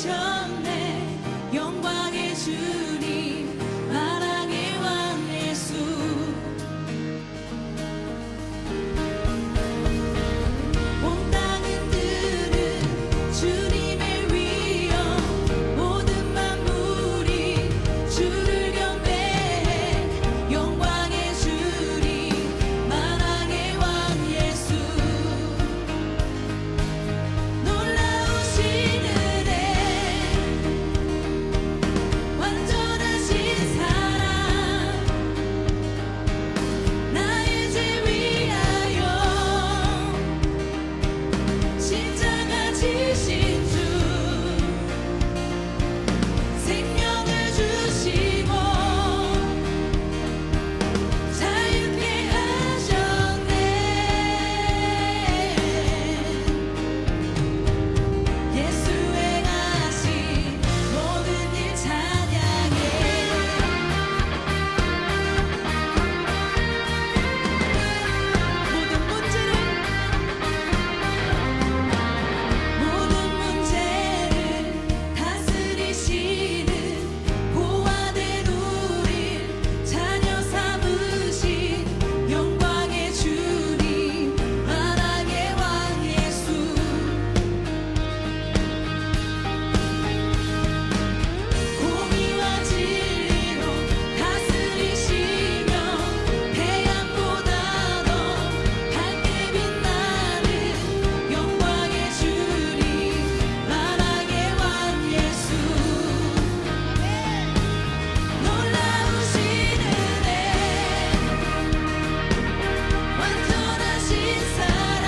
되셨네. 영광의 주님, 만왕의 왕 예수. 온 땅은 들은 주님의 위엄, 모든 만물이 주를 경배해. 영광의 주님, 만왕의 왕 예수. 놀라우신 은혜, 완전하신 사랑, 나의 죄 위하여 십자가 지신 주, 생명을 주시고 자유케 하셨네. 예수 행하신 모든 일 찬양해. 모든 문제를 다스리시는 보화된 우릴 자녀 삼으신 영광의 주님, 만왕의 왕 예수. 공의와 진리로 다스리시며 태양보다 더 밝게 빛나는 영광의 주님, 만왕의 왕 예수. 놀라우신 은혜, 완전하신 사랑,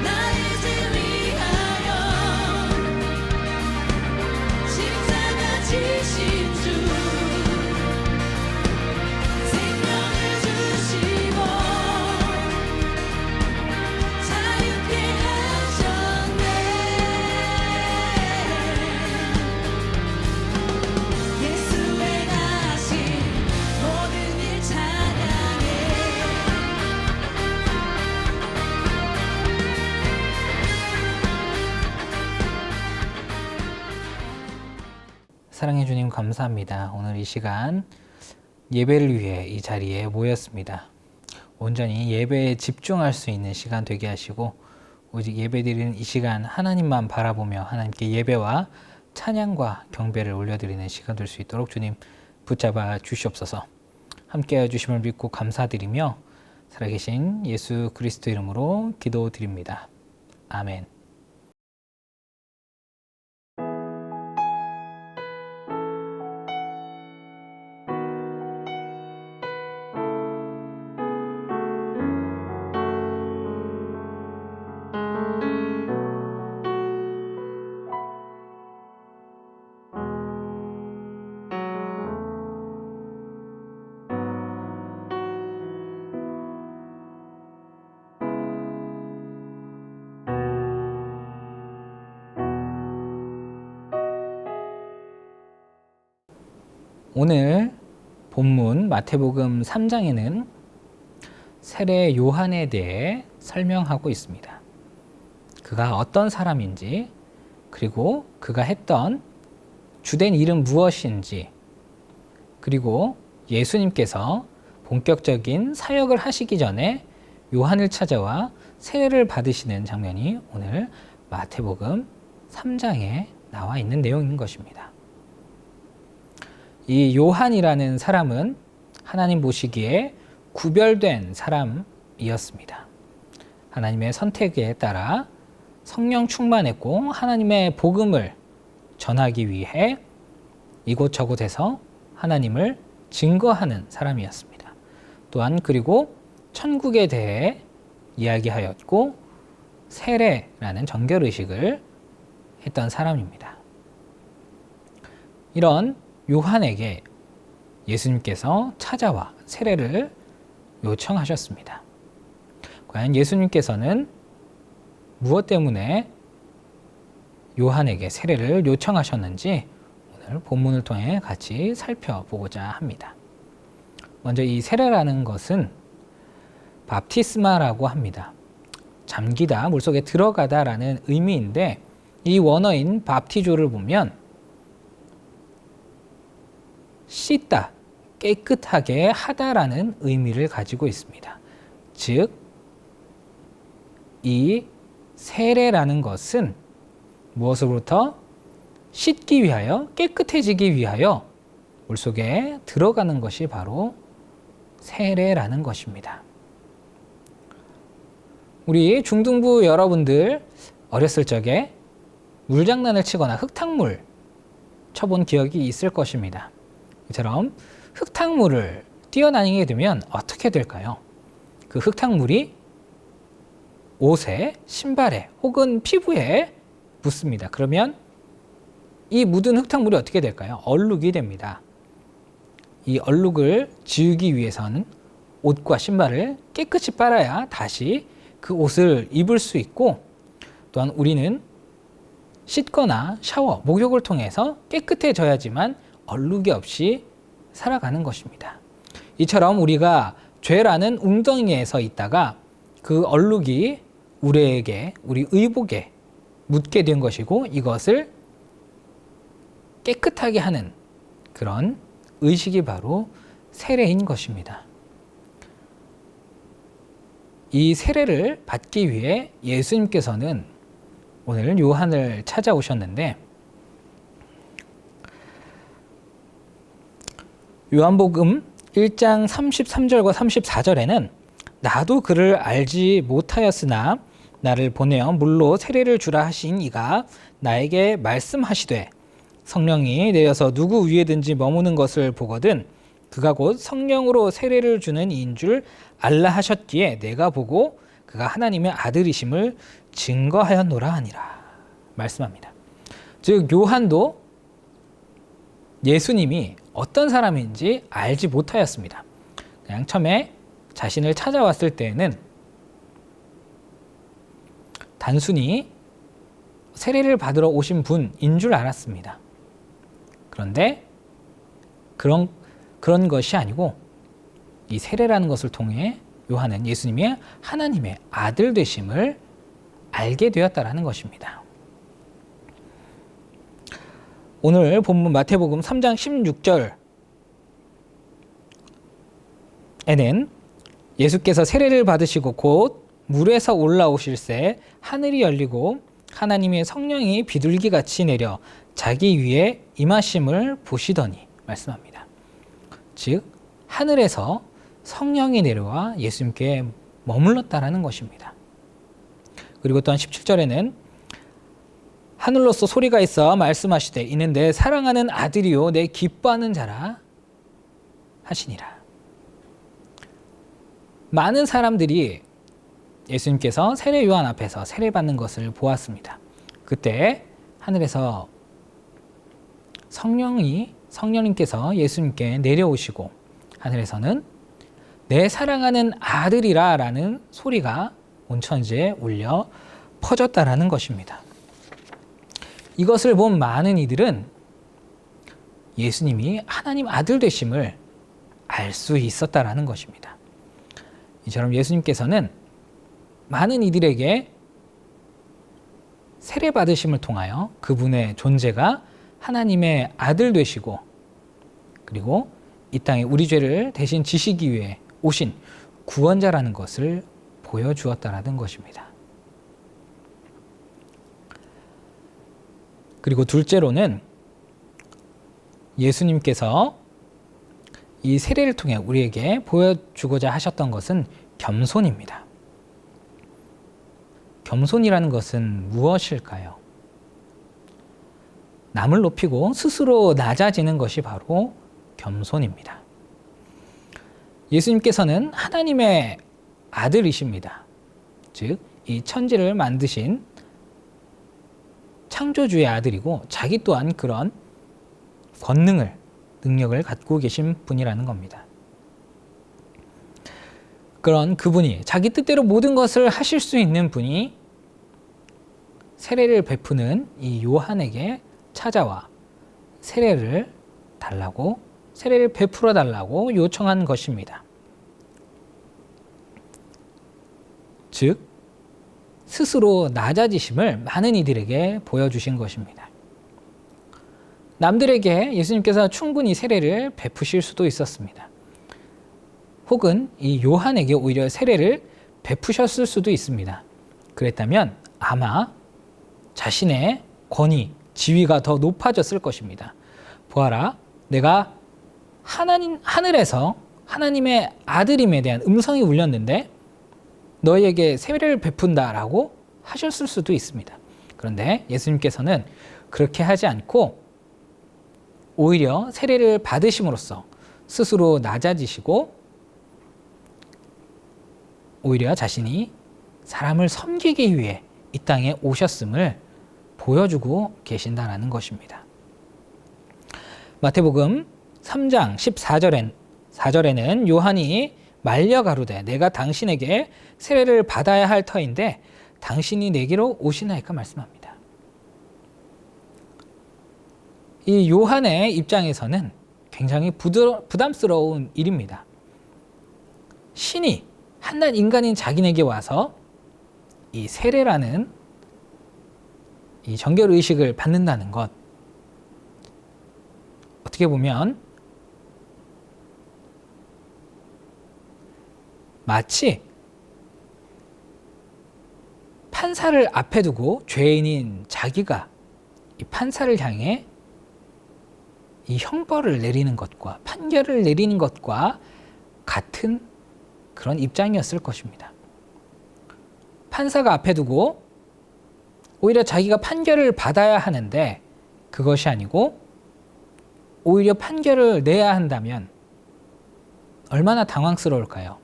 나의 죄 위하여 십자가 지신 주, 생명을 주시고 자유케 하셨네. 예수 행하신 모든 일 찬양해. 사랑해 주님 감사합니다. 오늘 이 시간 예배를 위해 이 자리에 모였습니다. 온전히 예배에 집중할 수 있는 시간 되게 하시고 오직 예배드리는 이 시간 하나님만 바라보며 하나님께 예배와 찬양과 경배를 올려드리는 시간 될 수 있도록 주님 붙잡아 주시옵소서. 함께해 주심을 믿고 감사드리며 살아계신 예수 그리스도 이름으로 기도드립니다. 아멘. 오늘 본문 마태복음 3장에는 세례 요한에 대해 설명하고 있습니다. 그가 어떤 사람인지, 그리고 그가 했던 주된 일은 무엇인지, 그리고 예수님께서 본격적인 사역을 하시기 전에 요한을 찾아와 세례를 받으시는 장면이 오늘 마태복음 3장에 나와 있는 내용인 것입니다. 이 요한이라는 사람은 하나님 보시기에 구별된 사람이었습니다. 하나님의 선택에 따라 성령 충만했고 하나님의 복음을 전하기 위해 이곳저곳에서 하나님을 증거하는 사람이었습니다. 또한 그리고 천국에 대해 이야기하였고 세례라는 정결의식을 했던 사람입니다. 이런 요한에게 예수님께서 찾아와 세례를 요청하셨습니다. 과연 예수님께서는 무엇 때문에 요한에게 세례를 요청하셨는지 오늘 본문을 통해 같이 살펴보고자 합니다. 먼저 이 세례라는 것은 밥티스마라고 합니다. 잠기다, 물속에 들어가다 라는 의미인데 이 원어인 밥티조를 보면 씻다, 깨끗하게 하다라는 의미를 가지고 있습니다. 즉, 이 세례라는 것은 무엇으로부터 씻기 위하여, 깨끗해지기 위하여 물속에 들어가는 것이 바로 세례라는 것입니다. 우리 중등부 여러분들 어렸을 적에 물장난을 치거나 흙탕물 쳐본 기억이 있을 것입니다. 이처럼 흙탕물을 뛰어다니게 되면 어떻게 될까요? 그 흙탕물이 옷에, 신발에 혹은 피부에 묻습니다. 그러면 이 묻은 흙탕물이 어떻게 될까요? 얼룩이 됩니다. 이 얼룩을 지우기 위해서는 옷과 신발을 깨끗이 빨아야 다시 그 옷을 입을 수 있고, 또한 우리는 씻거나 샤워, 목욕을 통해서 깨끗해져야지만 얼룩이 없이 살아가는 것입니다. 이처럼 우리가 죄라는 웅덩이에 서 있다가 그 얼룩이 우리에게, 우리 의복에 묻게 된 것이고, 이것을 깨끗하게 하는 그런 의식이 바로 세례인 것입니다. 이 세례를 받기 위해 예수님께서는 오늘 요한을 찾아오셨는데, 요한복음 1장 33절과 34절에는 나도 그를 알지 못하였으나 나를 보내어 물로 세례를 주라 하신 이가 나에게 말씀하시되 성령이 내려서 누구 위에든지 머무는 것을 보거든 그가 곧 성령으로 세례를 주는 이인 줄 알라 하셨기에 내가 보고 그가 하나님의 아들이심을 증거하였노라 하니라 말씀합니다. 즉 요한도 예수님이 어떤 사람인지 알지 못하였습니다. 그냥 처음에 자신을 찾아왔을 때에는 단순히 세례를 받으러 오신 분인 줄 알았습니다. 그런데 그런 것이 아니고 이 세례라는 것을 통해 요한은 예수님이 하나님의 아들 되심을 알게 되었다라는 것입니다. 오늘 본문 마태복음 3장 16절에는 예수께서 세례를 받으시고 곧 물에서 올라오실새 하늘이 열리고 하나님의 성령이 비둘기같이 내려 자기 위에 임하심을 보시더니 말씀합니다. 즉 하늘에서 성령이 내려와 예수님께 머물렀다라는 것입니다. 그리고 또한 17절에는 하늘로서 소리가 있어 말씀하시되 이는 내 사랑하는 아들이요 내 기뻐하는 자라 하시니라. 많은 사람들이 예수님께서 세례 요한 앞에서 세례받는 것을 보았습니다. 그때 하늘에서 성령님께서 예수님께 내려오시고 하늘에서는 내 사랑하는 아들이라 라는 소리가 온 천지에 울려 퍼졌다라는 것입니다. 이것을 본 많은 이들은 예수님이 하나님 아들 되심을 알 수 있었다라는 것입니다. 이처럼 예수님께서는 많은 이들에게 세례 받으심을 통하여 그분의 존재가 하나님의 아들 되시고 그리고 이 땅에 우리 죄를 대신 지시기 위해 오신 구원자라는 것을 보여주었다라는 것입니다. 그리고 둘째로는 예수님께서 이 세례를 통해 우리에게 보여주고자 하셨던 것은 겸손입니다. 겸손이라는 것은 무엇일까요? 남을 높이고 스스로 낮아지는 것이 바로 겸손입니다. 예수님께서는 하나님의 아들이십니다. 즉, 이 천지를 만드신 창조주의 아들이고 자기 또한 그런 능력을 갖고 계신 분이라는 겁니다. 그런 그분이 자기 뜻대로 모든 것을 하실 수 있는 분이 세례를 베푸는 이 요한에게 찾아와 세례를 베풀어 달라고 요청한 것입니다. 즉 스스로 낮아지심을 많은 이들에게 보여주신 것입니다. 남들에게 예수님께서 충분히 세례를 베푸실 수도 있었습니다. 혹은 이 요한에게 오히려 세례를 베푸셨을 수도 있습니다. 그랬다면 아마 자신의 권위, 지위가 더 높아졌을 것입니다. 보아라, 내가 하늘에서 하나님의 아들임에 대한 음성이 울렸는데 너희에게 세례를 베푼다라고 하셨을 수도 있습니다. 그런데 예수님께서는 그렇게 하지 않고 오히려 세례를 받으심으로써 스스로 낮아지시고 오히려 자신이 사람을 섬기기 위해 이 땅에 오셨음을 보여주고 계신다라는 것입니다. 마태복음 3장 14절에는 요한이 말려 가로되 내가 당신에게 세례를 받아야 할 터인데 당신이 내게로 오시나이까 말씀합니다. 이 요한의 입장에서는 굉장히 부담스러운 일입니다. 신이 한낱 인간인 자기에게 와서 이 세례라는 이 정결의식을 받는다는 것, 어떻게 보면 마치 판사를 앞에 두고 죄인인 자기가 이 판사를 향해 이 형벌을 내리는 것과 판결을 내리는 것과 같은 그런 입장이었을 것입니다. 판사가 앞에 두고 오히려 자기가 판결을 받아야 하는데 그것이 아니고 오히려 판결을 내야 한다면 얼마나 당황스러울까요?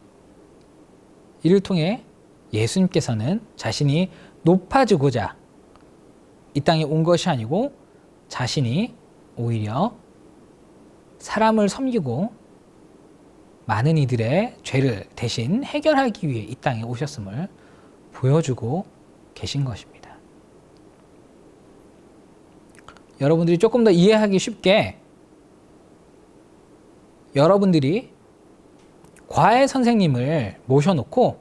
이를 통해 예수님께서는 자신이 높아지고자 이 땅에 온 것이 아니고 자신이 오히려 사람을 섬기고 많은 이들의 죄를 대신 해결하기 위해 이 땅에 오셨음을 보여주고 계신 것입니다. 여러분들이 조금 더 이해하기 쉽게 여러분들이 과외 선생님을 모셔놓고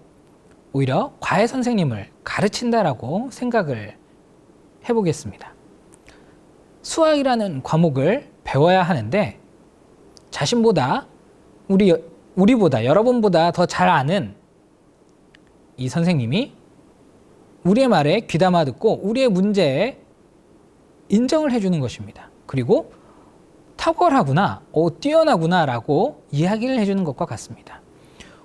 오히려 과외 선생님을 가르친다라고 생각을 해보겠습니다. 수학이라는 과목을 배워야 하는데 자신보다 우리보다 여러분보다 더 잘 아는 이 선생님이 우리의 말에 귀담아 듣고 우리의 문제에 인정을 해주는 것입니다. 그리고 탁월하구나, 뛰어나구나 라고 이야기를 해주는 것과 같습니다.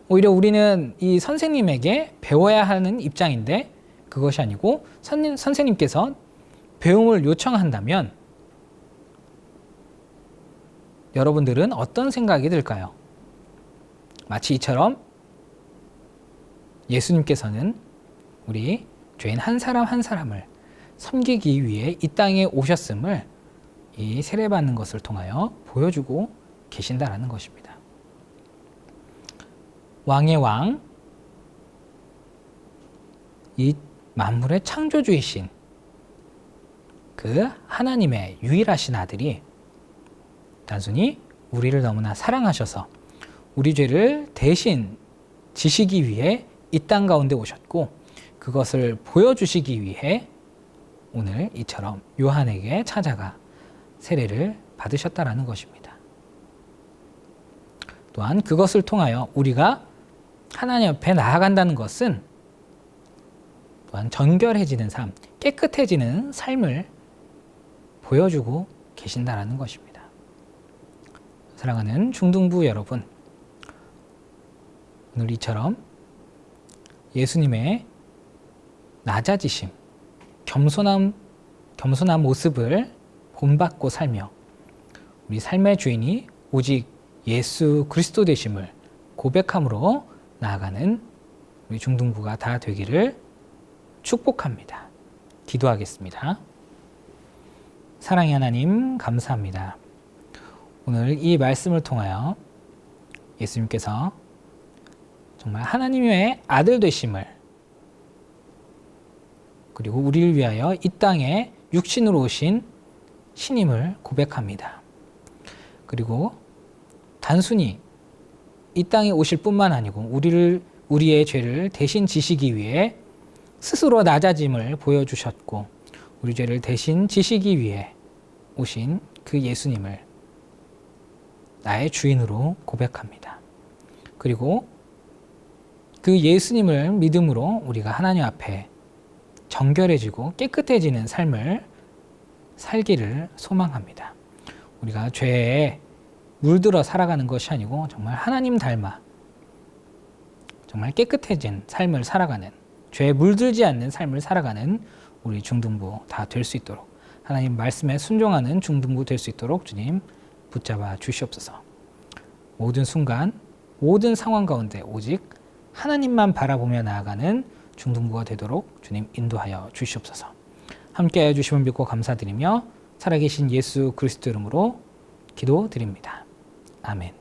오히려 우리는 이 선생님에게 배워야 하는 입장인데 그것이 아니고 선생님께서 배움을 요청한다면 여러분들은 어떤 생각이 들까요? 마치 이처럼 예수님께서는 우리 죄인 한 사람 한 사람을 섬기기 위해 이 땅에 오셨음을 이 세례받는 것을 통하여 보여주고 계신다라는 것입니다. 왕의 왕, 이 만물의 창조주이신 그 하나님의 유일하신 아들이 단순히 우리를 너무나 사랑하셔서 우리 죄를 대신 지시기 위해 이 땅 가운데 오셨고 그것을 보여주시기 위해 오늘 이처럼 요한에게 찾아가 세례를 받으셨다라는 것입니다. 또한 그것을 통하여 우리가 하나님 앞에 나아간다는 것은 또한 정결해지는 삶, 깨끗해지는 삶을 보여주고 계신다라는 것입니다. 사랑하는 중등부 여러분, 오늘 이처럼 예수님의 낮아지심, 겸손한 모습을 본받고 살며 우리 삶의 주인이 오직 예수 그리스도 되심을 고백함으로 나아가는 우리 중등부가 다 되기를 축복합니다. 기도하겠습니다. 사랑의 하나님, 감사합니다. 오늘 이 말씀을 통하여 예수님께서 정말 하나님의 아들 되심을 그리고 우리를 위하여 이 땅에 육신으로 오신 신임을 고백합니다. 그리고 단순히 이 땅에 오실 뿐만 아니고 우리의 죄를 대신 지시기 위해 스스로 낮아짐을 보여주셨고 우리 죄를 대신 지시기 위해 오신 그 예수님을 나의 주인으로 고백합니다. 그리고 그 예수님을 믿음으로 우리가 하나님 앞에 정결해지고 깨끗해지는 삶을 살기를 소망합니다. 우리가 죄에 물들어 살아가는 것이 아니고 정말 하나님 닮아 정말 깨끗해진 삶을 살아가는, 죄에 물들지 않는 삶을 살아가는 우리 중등부 다 될 수 있도록, 하나님 말씀에 순종하는 중등부 될 수 있도록 주님 붙잡아 주시옵소서. 모든 순간, 모든 상황 가운데 오직 하나님만 바라보며 나아가는 중등부가 되도록 주님 인도하여 주시옵소서. 함께하여 주심을 믿고 감사드리며 살아계신 예수 그리스도 이름으로 기도드립니다. 아멘.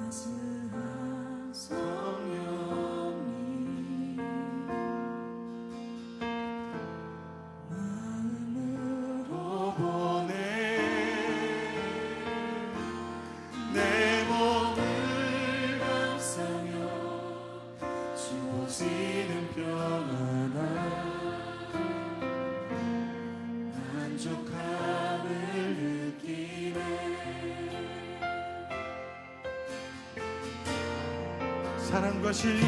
따스한 성령님 마음으로 보내 내 몸을 감싸며 주어지는 평안한 만족함을 느끼네. 사랑과 진리